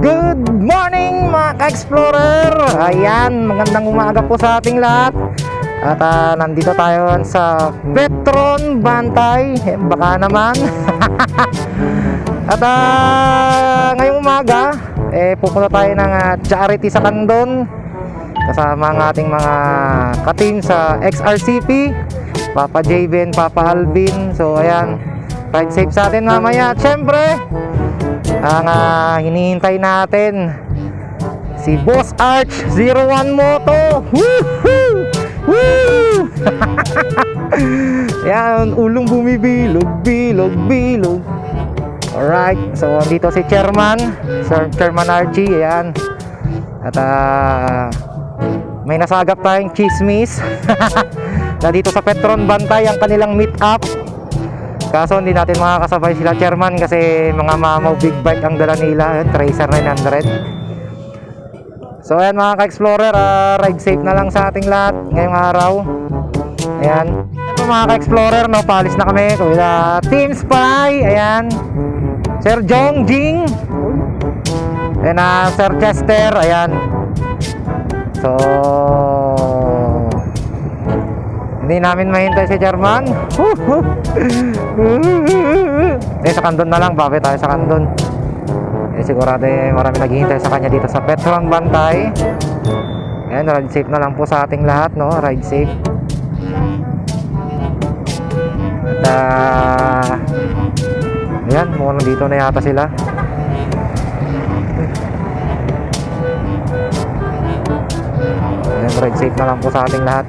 Good morning mga ka-explorer! Ayan, magandang umaga po sa ating lahat. At nandito tayo sa Petron Bantay. Baka naman. At ngayong umaga, pupunta tayo ng charity sa Candon. Kasama ang ating mga ka-team sa XRCP, Papa Javen, Papa Alvin. So ayan, ride safe sa atin mamaya. At syempre, ang hinihintay natin si Boss Arch 01 Moto. Woohoo! Woo! Yan, ulong bumibilog, bilog, bilog. Alright, so dito si Chairman, Sir Chairman Archie. Ayan. At may nasagap tayong chismis na dito sa Petron Bantay ang kanilang meet up. Kaso hindi natin makakasabay sila Chairman kasi mga mamaw big bike ang dala nila, Tracer 900. So ayan mga ka-explorer, ride safe na lang sa ating lahat ngayong araw. Ayan. Ito mga ka-explorer, no, palis na kami. Kuya Team Spy, ayan. Sir Jong Jing. And Sir Chester, ayan. So hindi namin mahintay si Chairman. Sa Candon na lang, babe tayo sa Candon. Sigurado marami naghihintay sa kanya dito sa Petron Bantay. Ayan, ride safe na lang po sa ating lahat, no? Ride safe. At ayan, mukhang dito na yata sila. Ayan, ride safe na lang po sa ating lahat.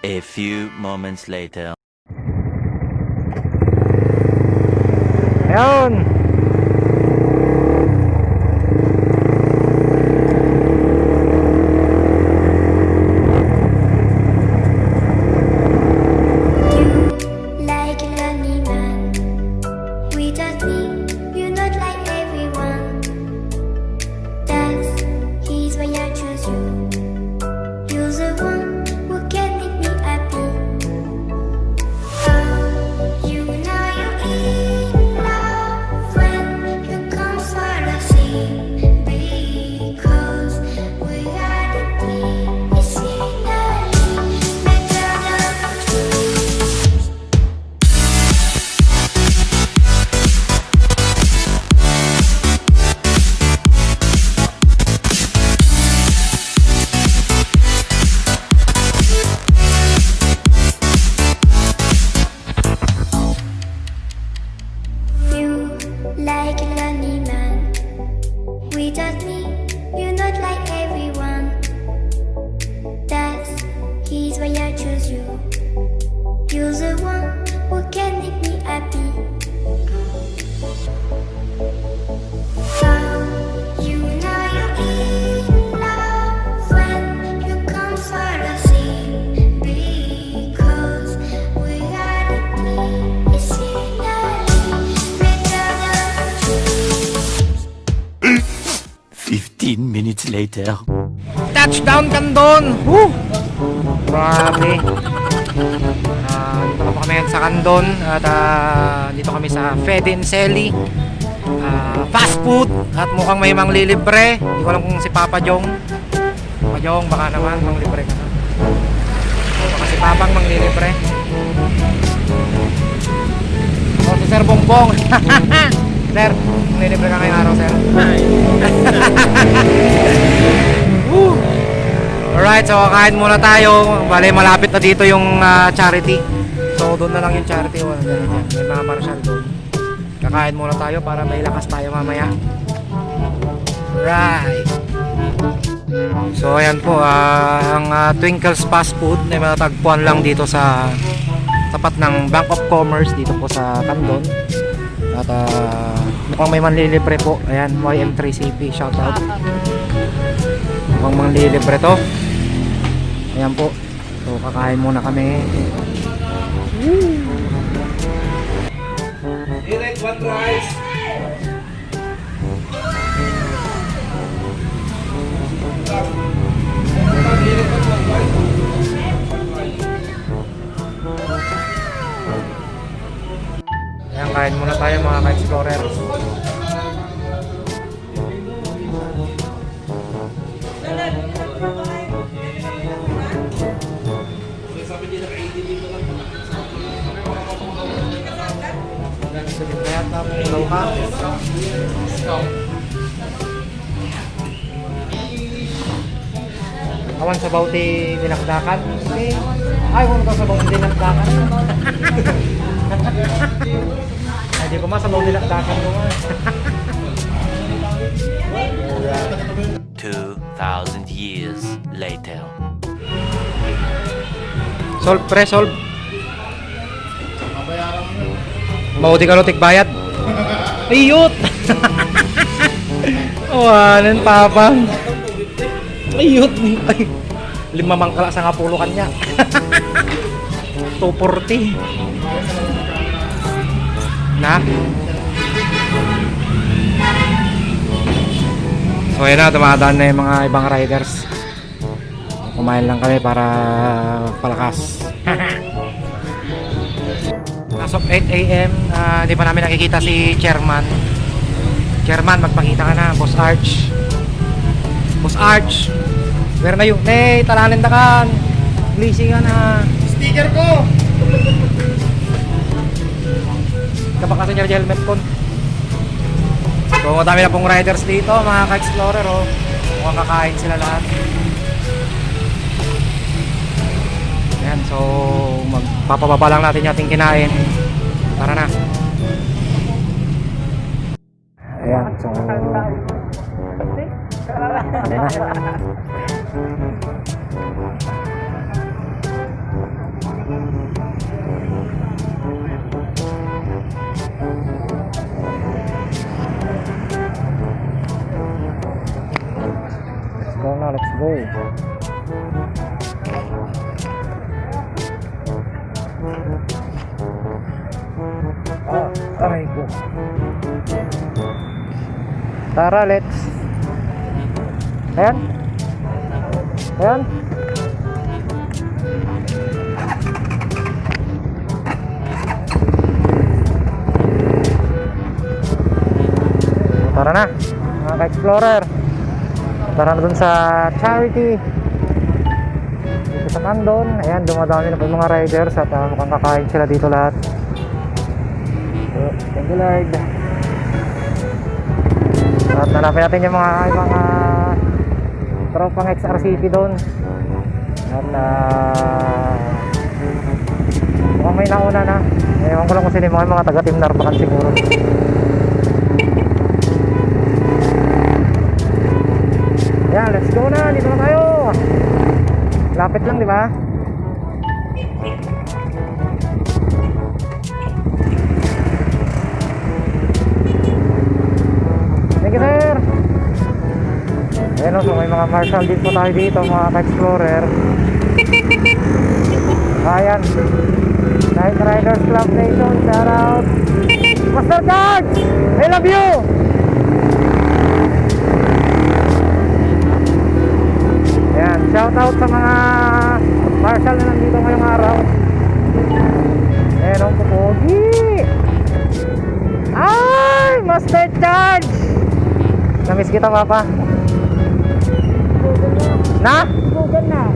A few moments later. Ayun. Like a lonely man without me, you're not like everyone. That's he's why I choose you. You're the one who can make me happy. Oh, you know you're in love when you come for the sea. Because we are the team, it's finally better than dreams. You like a lonely man without me, you're not like everyone. That's he's why I choose you. You're the one who can make me happy. Oh, you know you're in love when you come for the sea. Because we are the team, it's finally better than dreams. 15 minutes later. Touchdown Candon! Woo! Grabe. Dito pa kami sa Candon. At dito kami sa Fede and Selly. Fast food. At mukhang may manglilibre. Hindi ko alam kung si Papa Jong. Papa Jong, baka naman manglibre ka na. Baka si Papang manglilibre. O si Sir Bongbong. Sir, manglilibre ka ngayong araw, Sir. Woo! Alright, so kakain muna tayo. Bale, malapit na dito yung charity. So doon na lang yung charity. Wala na dyan. May mga marshal doon. Kakain muna tayo para may lakas tayo mamaya. Right. So ayan po, ang Twinkles Fast Food na matatagpuan lang dito sa tapat ng Bank of Commerce dito po sa Candon. At mukhang may manlilibre po. Ayan, YM3CP, shoutout. Mukhang manlilibre to. Ayan po. So kakain muna kami. Direct one rice. Ayan, kain muna tayo mga ka-explorer. Kaya tapos ikaw ka. Awan sa bauti dinakdakan. Ay, kung ka sa bauti dinakdakan. Ay, di ko ma sa bauti dinakdakan ko ma. 2,000 years later. Solve, pre, solve. Bauti ka lutik bayad. Ayot! Awanan, papang. Ayot! Ay, 5 mangkala sa ngapulo kanya. 240. Na? So yun na, dumadaan na yung mga ibang riders. Kumain lang kami para palakas. As of 8 AM, hindi pa namin nakikita si Chairman. Chairman, magpakita ka na, Boss Arch. Boss Arch, where na yung... Hey, talanin na kan. Leasing ka na. Sticker ko. Kapag kasi niya helmet ko. So, madami na pong riders dito, mga ka-explorer, oh. Mukhang kakain sila lahat. Ayan, so magpapababa lang natin yung ating kinain. Tara na. Ayan, so ano na. Let's go na, let's go. Aray ko. Tara, let's. Ayan. Ayan. Tara na, mga ka-explorer. Tara na dun sa charity dito sa Candon. Ayan, dumadami na po yung mga riders at mukhang kakain sila dito lahat. So, thank you Lord. At hanapin natin yung mga tropang XRCP doon. At mukhang may nauna na. Ewan ko lang kung sino yung mga taga Team Narbacan siguro. Ayan, let's go na. Dito na tayo. Lapit lang, di ba? Thank you, sir. Ayan o, so may mga marshal din po tayo dito, mga ka-explorer. Ayan, Night Riders Club Nation, shout out Master Cards, I love you. Ayan, shout out sa mga marshal na nandito ngayong araw. Ayan o, pupogi. Ay, Master Charge. Namiss kita, Papa. Na? Google na.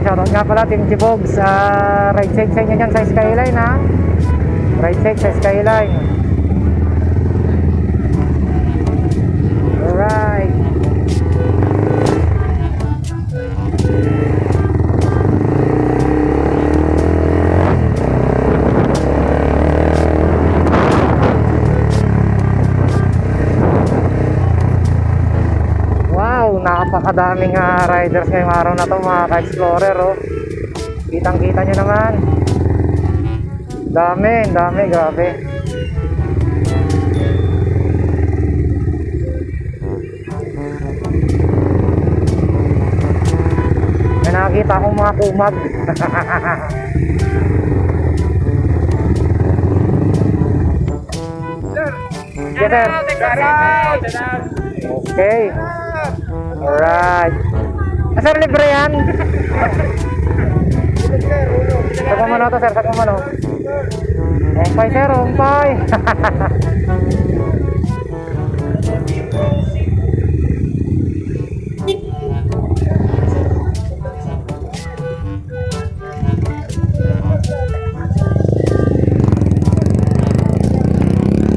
Shoutout nga pala pala, Team Chibogs. Right side sa inyo dyan sa skyline, ha? Right side sa skyline. Alright. Wow, napakadaming riders ngayong araw na to mga ka-explorer, oh. Kitang kita nyo naman. Dami, grabe. May nakakita akong mga kumag. Yes, sir. Okay. Alright. Sir, libre yan. Saka mo na to, sir. Saka mo na. Ompay, sir. Ompay.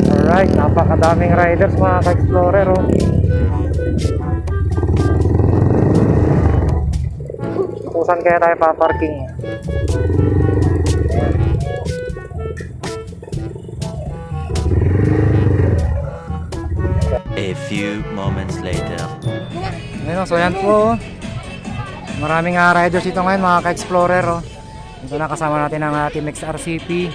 Alright, napakadaming riders mga ka-explorer, oh. Kung saan kaya tayo paparking? A few moments later. Ayun, so yan po. Maraming riders dito ngayon mga ka-explorer, oh. Ito na kasama natin ang Team XRCP.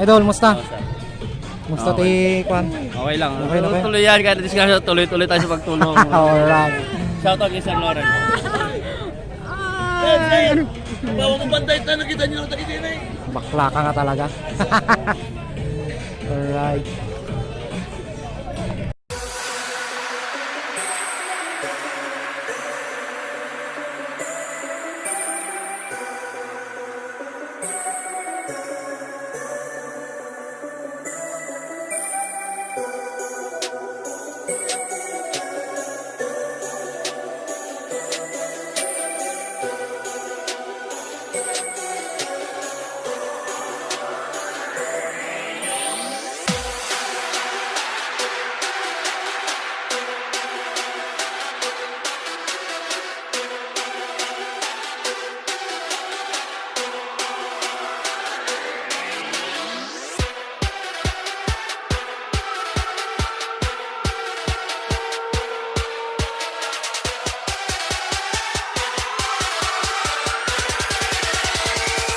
Idol, musta? Musta ti Kwan? Okay lang. Okay, okay. Tuloy yan. Kahit discussion, tuloy-tuloy tayo sa pagtulong. Alright. Shoutout kay Sir Lauren. Bawa mo bantay tayo. Nakita niyo lang tayo din eh. Bakla ka nga talaga. Alright.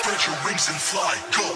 Spread your wings and fly, go!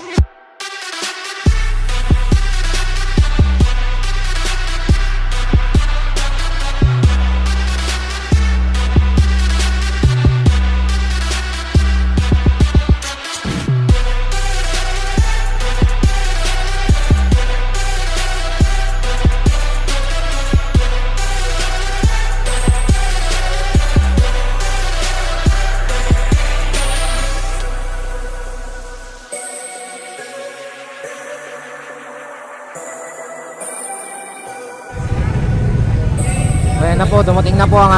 Ayan na po, dumating na po ang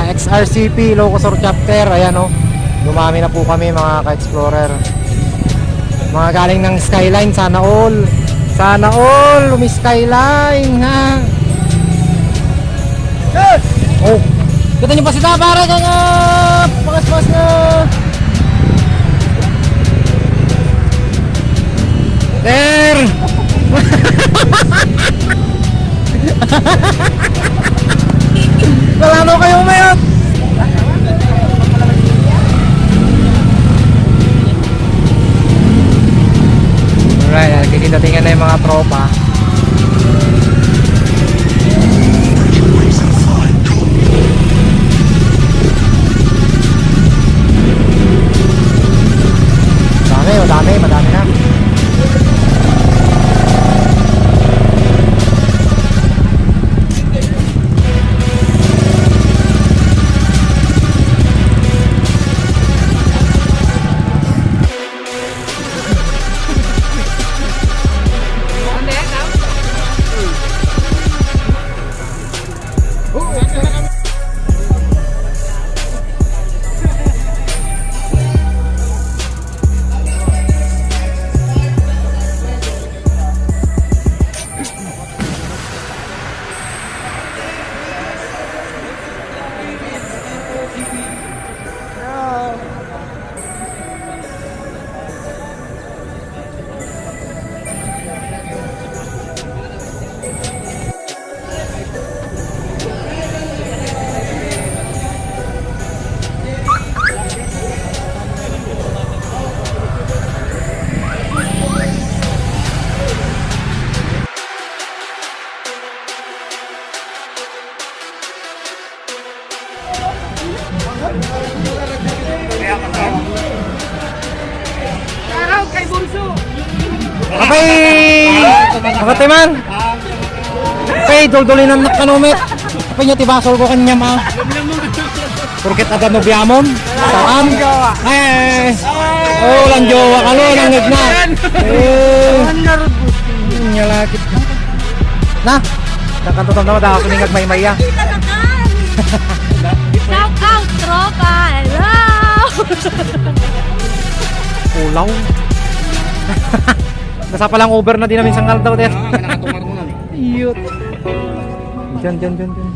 XRCP Locosur Chapter. Ayan, oh. Dumami na po kami mga ka-explorer. Mga galing ng Skyline, sana all. Sana all, umi-Skyline, ha. Oh, kita niyo pa si Tabara, kangap! Pakas-pakas na! There! Wala na kayo umayot! Alright, kikindatingan na yung mga tropa. Spread your wings and fly, go! Madami na. Makatay man. Apay, duldulinan na kanumit. Apay nyo tibasol ko kanya ma. Turkit agad no biyamon. Saan? Ay. Oh, lang jowa ka lo, lang na. Nyalakit. Na. Nakantutan na daw kuningag may-maya. Shout out, tropa! Hello! Ulaw. Nasa palang over na din namin sangkal daw din. Nakatumar mo na. Iyot. Diyan.